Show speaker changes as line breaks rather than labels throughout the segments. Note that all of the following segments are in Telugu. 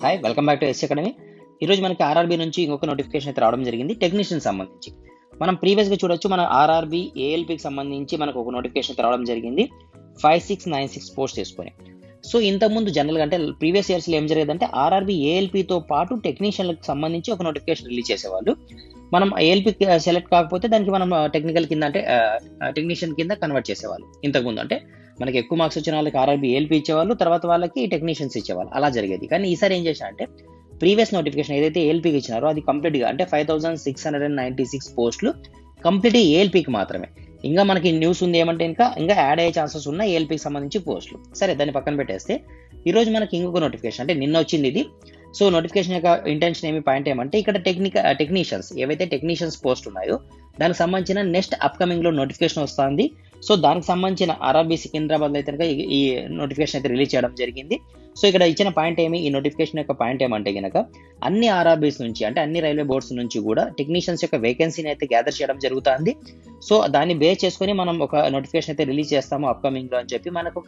Hi, welcome back to SC academy. ఈరోజు మనకి ఆర్ఆర్బీ నుంచి ఇంకొక నోటిఫికేషన్ అయితే రావడం జరిగింది టెక్నీషియన్ సంబంధించి. మనం ప్రీవియస్గా చూడొచ్చు, మన ఆర్ఆర్బీ ఏఎల్పీకి సంబంధించి మనకు ఒక నోటిఫికేషన్ అయితే రావడం జరిగింది 5696 పోస్ట్ తీసుకొని. సో ఇంతకుముందు జనరల్గా అంటే ప్రీవియస్ ఇయర్స్లో ఏం జరిగేదంటే ఆర్ఆర్బీ ఏఎల్పీతో పాటు టెక్నీషియన్లకు సంబంధించి ఒక నోటిఫికేషన్ రిలీజ్ చేసేవాళ్ళు. మనం ఏఎల్పీ సెలెక్ట్ కాకపోతే దానికి మనం టెక్నికల్ కింద అంటే టెక్నీషియన్ కింద కన్వర్ట్ చేసేవాళ్ళు. ఇంతకుముందు అంటే మనకి ఎక్కువ మార్క్స్ వచ్చిన వాళ్ళకి ఆర్ఆర్బీ ఏఎల్పీ ఇచ్చేవాళ్ళు, తర్వాత వాళ్ళకి టెక్నీషియన్స్ ఇచ్చేవాళ్ళు, అలా జరిగేది. కానీ ఈసారి ఏం చేశారంటే ప్రీవియస్ నోటిఫికేషన్ ఏదైతే ఏఎల్పీకి ఇచ్చినారో అది కంప్లీట్గా అంటే 5696 పోస్టులు కంప్లీట్ ఏఎల్పీకి మాత్రమే. ఇంకా మనకి న్యూస్ ఉంది ఏమంటే ఇంకా యాడ్ అయ్యే ఛాన్సెస్ ఉన్నాయి ఏఎల్పీకి సంబంధించి పోస్టులు. సరే, దాన్ని పక్కన పెట్టేస్తే ఈరోజు మనకి ఇంకొక నోటిఫికేషన్ అంటే నిన్న వచ్చింది ఇది. సో నోటిఫికేషన్ యొక్క ఇంటెన్షన్ పాయింట్ ఏమంటే ఇక్కడ టెక్నీషియన్స్ ఏవైతే టెక్నీషియన్స్ పోస్ట్ ఉన్నాయో దానికి సంబంధించిన నెక్స్ట్ అప్కమింగ్ లో నోటిఫికేషన్ వస్తుంది. సో దానికి సంబంధించిన ఆర్ఆర్బీ సికింద్రాబాద్ లో అయితే ఈ నోటిఫికేషన్ అయితే రిలీజ్ చేయడం జరిగింది. సో ఇక్కడ ఇచ్చిన పాయింట్ ఈ నోటిఫికేషన్ యొక్క పాయింట్ ఏమంటే కనుక అన్ని ఆర్ఆర్బీస్ నుంచి అంటే అన్ని రైల్వే బోర్డ్స్ నుంచి కూడా టెక్నీషియన్స్ యొక్క వేకెన్సీని అయితే గ్యాదర్ చేయడం జరుగుతుంది. సో దాన్ని బేస్ చేసుకొని మనం ఒక నోటిఫికేషన్ అయితే రిలీజ్ చేస్తాము అప్కమింగ్ లో అని చెప్పి మనకు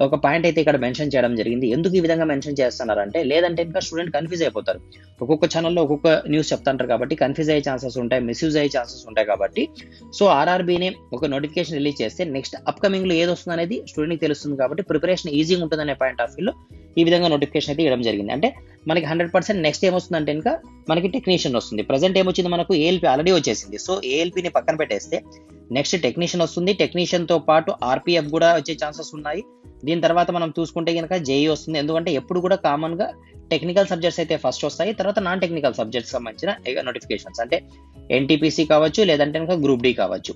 ఒక పాయింట్ అయితే ఇక్కడ మెన్షన్ చేయడం జరిగింది. ఎందుకు ఈ విధంగా మెన్షన్ చేస్తున్నారంటే లేదంటే ఇంకా స్టూడెంట్ కన్ఫ్యూజ్ అయిపోతారు. ఒక్కొక్క ఛానల్లో ఒక్కొక్క న్యూస్ చెప్తుంటారు కాబట్టి కన్ఫ్యూజ్ అయ్యే ఛాన్సెస్ ఉంటాయి, మిస్యూజ్ అయ్యే ఛాన్సెస్ ఉంటాయి. కాబట్టి సో ఆర్ఆర్బీని ఒక నోటిఫికేషన్ రిలీజ్ చేస్తే నెక్స్ట్ అప్కమింగ్ లో ఏది వస్తుంది అనేది స్టూడెంట్కి తెలుస్తుంది. కాబట్టి ప్రిపరేషన్ ఈజీగా ఉంటుందనే పాయింట్ ఆఫ్ వ్యూలో ఈ విధంగా నోటిఫికేషన్ అయితే ఇవ్వడం జరిగింది. అంటే మనకి 100% నెక్స్ట్ ఏమొస్తుందంటే ఇంకా మనకి టెక్నీషియన్ వస్తుంది. ప్రజెంట్ ఏమొచ్చింది, మనకు ఏఎల్పీ ఆల్రెడీ వచ్చేసింది. సో ఏఎల్పీని పక్కన పెట్టేస్తే నెక్స్ట్ టెక్నీషియన్ వస్తుంది. టెక్నీషియన్ తో పాటు ఆర్పీఎఫ్ కూడా వచ్చే ఛాన్సెస్ ఉన్నాయి. దీని తర్వాత మనం చూసుకుంటే కనుక జేఈ వస్తుంది. ఎందుకంటే ఎప్పుడు కూడా కామన్ గా టెక్నికల్ సబ్జెక్ట్స్ అయితే ఫస్ట్ వస్తాయి, తర్వాత నాన్ టెక్నికల్ సబ్జెక్ట్స్ సంబంధించిన నోటిఫికేషన్స్ అంటే ఎన్టీపీసీ కావచ్చు, లేదంటే కనుక గ్రూప్ డి కావచ్చు.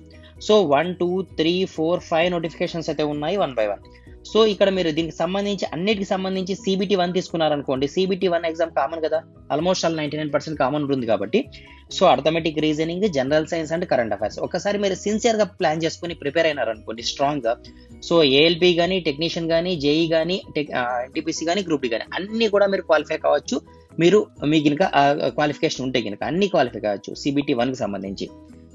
సో 1, 2, 3, 4, 5 నోటిఫికేషన్స్ అయితే ఉన్నాయి 1 by 1. సో ఇక్కడ మీరు దీనికి సంబంధించి అన్నిటికి సంబంధించి CBT 1 తీసుకున్నారనుకోండి, CBT 1 ఎగ్జామ్ కామన్ కదా, ఆల్మోస్ట్ 99% కామన్ ఉంటుంది. కాబట్టి so arithmetic reasoning, general science and current affairs ఒకసారి మీరు సిన్సియర్ గా ప్లాన్ చేసుకుని ప్రిపేర్ అయినారనుకోండి స్ట్రాంగ్ గా, సో ఏఎల్పీ కానీ టెక్నీషియన్ కానీ జేఈ కానీ ఎన్టీపీసీ కానీ గ్రూప్ డి కానీ అన్ని కూడా మీరు క్వాలిఫై కావచ్చు. మీకు కనుక క్వాలిఫికేషన్ ఉంటే కనుక అన్ని క్వాలిఫై కావచ్చు CBT 1 కి సంబంధించి.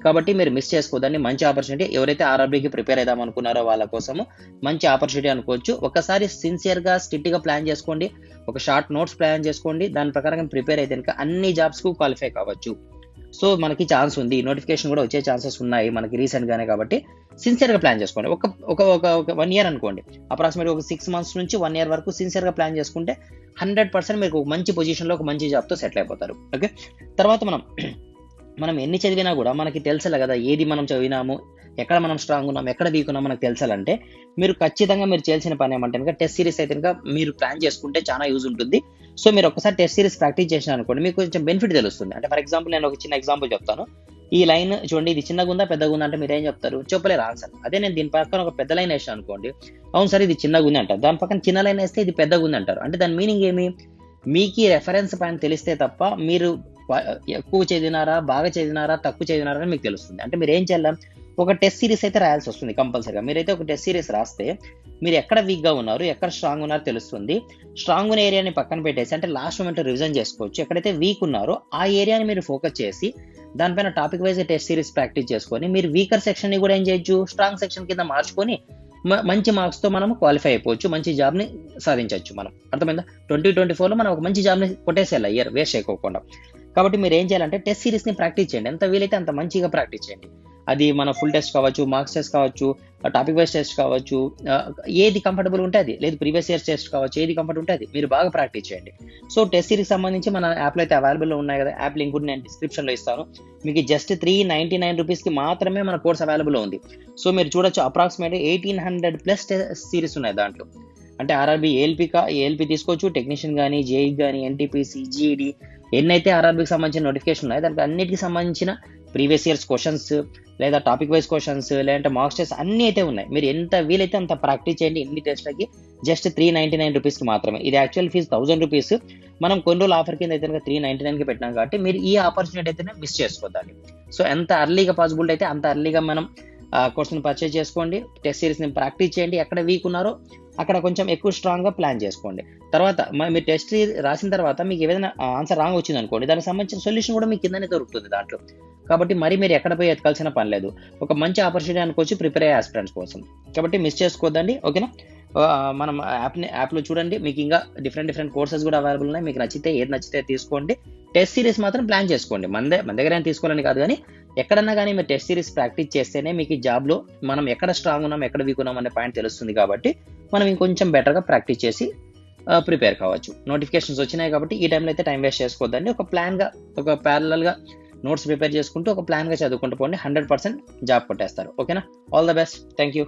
కాబట్టి మీరు మిస్ చేసుకోవద్దని, మంచి ఆపర్చునిటీ. ఎవరైతే ఆర్ఆర్బీకి ప్రిపేర్ అవుదాం అనుకున్నారో వాళ్ళ కోసము మంచి ఆపర్చునిటీ అనుకోవచ్చు. ఒకసారి సిన్సియర్ గా స్ట్రిక్ట్ గా ప్లాన్ చేసుకోండి, ఒక షార్ట్ నోట్స్ ప్లాన్ చేసుకోండి, దాని ప్రకారం ప్రిపేర్ అయితే కనుక అన్ని జాబ్స్ కు క్వాలిఫై కావచ్చు. సో మనకి ఛాన్స్ ఉంది, నోటిఫికేషన్ కూడా వచ్చే ఛాన్సెస్ ఉన్నాయి మనకి రీసెంట్ గానే. కాబట్టి సిన్సియర్ గా ప్లాన్ చేసుకోండి. ఒక 1 year అనుకోండి, అప్రాక్సిమేట్ ఒక 6 months నుంచి 1 year వరకు సిన్సియర్ గా ప్లాన్ చేసుకుంటే 100% మీకు ఒక మంచి పొజిషన్ లో ఒక మంచి జాబ్ తో సెటిల్ అయిపోతారు. ఓకే, తర్వాత మనం ఎన్ని చదివినా కూడా మనకి తెలుసలే కదా ఏది మనం చదివినాము, ఎక్కడ మనం స్ట్రాంగ్ ఉన్నాం, ఎక్కడ వీక్ ఉన్నాం మనకు తెలుసాలంటే మీరు ఖచ్చితంగా మీరు చేయాల్సిన పని ఏమంటే కనుక టెస్ట్ సిరీస్ అయితే కనుక మీరు ప్లాన్ చేసుకుంటే చాలా యూజ్ ఉంటుంది. సో మీరు ఒకసారి టెస్ట్ సిరీస్ ప్రాక్టీస్ చేసిన అనుకోండి, మీకు కొంచెం బెనిఫిట్ తెలుస్తుంది. అంటే ఫర్ ఎగ్జాంపుల్ నేను ఒక చిన్న ఎగ్జాంపుల్ చెప్తాను. ఈ లైన్ చూడండి, ఇది చిన్నగా ఉందా పెద్దగా ఉందా అంటే మీరు ఏం చెప్తారు, చెప్పలేరు ఆన్సర్. అదే నేను దీని పక్కన ఒక పెద్ద లైన్ వేసాను అనుకోండి, అవును సార్ ఇది చిన్నగా ఉంది అంటారు. దాని పక్కన చిన్న లైన్ వేస్తే ఇది పెద్దగా ఉంది అంటారు. అంటే దాని మీనింగ్ ఏమి, మీకు ఈ రెఫరెన్స్ పాయింట్ తెలిస్తే తప్ప మీరు ఎక్కువ చదివినారా, బాగా చదివినారా, తక్కువ చదివినారా అని మీకు తెలుస్తుంది. అంటే మీరు ఏం చేయాలి, ఒక టెస్ట్ సిరీస్ అయితే రాయాల్సి వస్తుంది కంపల్సరీగా. మీరైతే ఒక టెస్ట్ సిరీస్ రాస్తే మీరు ఎక్కడ వీక్ గా ఉన్నారు, ఎక్కడ స్ట్రాంగ్ ఉన్నారో తెలుస్తుంది. స్ట్రాంగ్ ఉన్న ఏరియాని పక్కన పెట్టేసి అంటే లాస్ట్ మూమెంట్ రివిజన్ చేసుకోవచ్చు. ఎక్కడైతే వీక్ ఉన్నారో ఆ ఏరియాని మీరు ఫోకస్ చేసి దానిపైన topic wise test series practice చేసుకొని మీరు వీకర్ సెక్షన్ ని కూడా ఏం చేయొచ్చు, స్ట్రాంగ్ సెక్షన్ కింద మార్చుకొని మంచి మార్క్స్ తో మనం క్వాలిఫై అయిపోవచ్చు, మంచి జాబ్ ని సాధించవచ్చు. మనం అర్థమైందా, 2024 లో మనం ఒక మంచి జాబ్ ని కొట్టేసేయాలి ఇయర్ వేస్ట్ అయిపోకుండా. కాబట్టి మీరు ఏం చేయాలంటే టెస్ట్ సిరీస్ ని ప్రాక్టీస్ చేయండి, ఎంత వీలైతే అంత మంచిగా ప్రాక్టీస్ చేయండి. అది మన ఫుల్ టెస్ట్ కావచ్చు, మార్క్స్ టెస్ట్ కావచ్చు, టాపిక్ వైజ్ టెస్ట్ కావచ్చు, ఏది కంఫర్టబుల్ ఉంటుంది, లేదు ప్రీవియస్ ఇయర్స్ టెస్ట్ కావచ్చు, ఏది కంఫర్ట్ ఉంటుంది మీరు బాగా ప్రాక్టీస్ చేయండి. సో టెస్ట్ సిరీస్ సంబంధించి మన యాప్లో అయితే అవైలబుల్ ఉన్నాయి కదా, యాప్ లింక్ కూడా నేను డిస్క్రిప్షన్ లో ఇస్తాను. మీకు జస్ట్ 399 రూపీస్ కి మాత్రమే మన కోర్స్ అవైలబుల్ ఉంది. సో మీరు చూడొచ్చు, అప్రాక్సిమేట్ 1800 ప్లస్ టెస్ట్ సిరీస్ ఉన్నాయి దాంట్లో. అంటే ఆర్ఆర్బీ ఏఎల్పీ తీసుకోవచ్చు, టెక్నీషియన్ కానీ జేఈ కానీ ఎన్టీపీసీ జీఈడి ఎన్నైతే ఆర్ఆర్బీకి సంబంధించిన నోటిఫికేషన్ ఉన్నాయి దానికి అన్నిటికీ సంబంధించిన ప్రీవియస్ ఇయర్స్ క్వశ్చన్స్, లేదా టాపిక్ వైజ్ క్వశ్చన్స్, లేదంటే మార్క్స్ టెస్ట్ అన్ని అయితే ఉన్నాయి. మీరు ఎంత వీలైతే అంత ప్రాక్టీస్ చేయండి. ఇన్ని టెస్ట్లకి జస్ట్ 399 రూపీస్ కి మాత్రమే. ఇది యాక్చువల్ ఫీజు 1000 రూపీస్. మనం కొన్ని రోజులు ఆఫర్ కింద అయితే 399 కి పెట్టినాం. కాబట్టి మీరు ఈ ఆపర్చునిటీ అయితేనే మిస్ చేసుకోవద్దండి. సో ఎంత అర్లీగా పాసిబుల్ అయితే అంత అర్లీగా మనం కోర్సుని పర్చేజ్ చేసుకోండి, టెస్ట్ సిరీస్ ని ప్రాక్టీస్ చేయండి. ఎక్కడ వీక్ ఉన్నారో అక్కడ కొంచెం ఎక్కువ స్ట్రాంగ్ గా ప్లాన్ చేసుకోండి. తర్వాత మీరు టెస్ట్ రాసిన తర్వాత మీకు ఏదైనా ఆన్సర్ రాంగ్ వచ్చింది అనుకోండి, దానికి సంబంధించిన సొల్యూషన్ కూడా మీకు కిందనే దొరుకుతుంది దాంట్లో. కాబట్టి మీరు ఎక్కడ పోయి ఎతకాల్సిన పని లేదు. ఒక మంచి ఆపర్చునిటీ అనుకోవచ్చు ప్రిపేర్ అయ్యే ఆస్పిరెంట్స్ కోసం. కాబట్టి మిస్ చేసుకోవద్దండి. ఓకేనా, మనం యాప్లో చూడండి, మీకు ఇంకా డిఫరెంట్ కోర్సెస్ కూడా అవైలబుల్ ఉన్నాయి. మీకు నచ్చితే ఏది నచ్చితే తీసుకోండి. టెస్ట్ సిరీస్ మాత్రం ప్లాన్ చేసుకోండి. మన దగ్గర ఏం తీసుకోవాలని కాదు, కానీ ఎక్కడన్నా కానీ మీరు టెస్ట్ సిరీస్ ప్రాక్టీస్ చేస్తేనే మీకు ఈ జాబ్లో మనం ఎక్కడ స్ట్రాంగ్ ఉన్నాం, ఎక్కడ వీక్ ఉన్నాం అనే పాయింట్ తెలుస్తుంది. కాబట్టి మనం ఇంకొంచెం బెటర్గా ప్రాక్టీస్ చేసి ప్రిపేర్ కావచ్చు. నోటిఫికేషన్స్ వచ్చినాయి కాబట్టి ఈ టైంలో అయితే టైం వేస్ట్ చేసుకోవద్దండి. ఒక ప్లాన్గా, ఒక ప్యారలల్గా నోట్స్ ప్రిపేర్ చేసుకుంటూ ఒక ప్లాన్గా చదువుకుంటూ పోండి. 100% జాబ్ కొట్టేస్తారు. ఓకేనా? All the best. Thank you.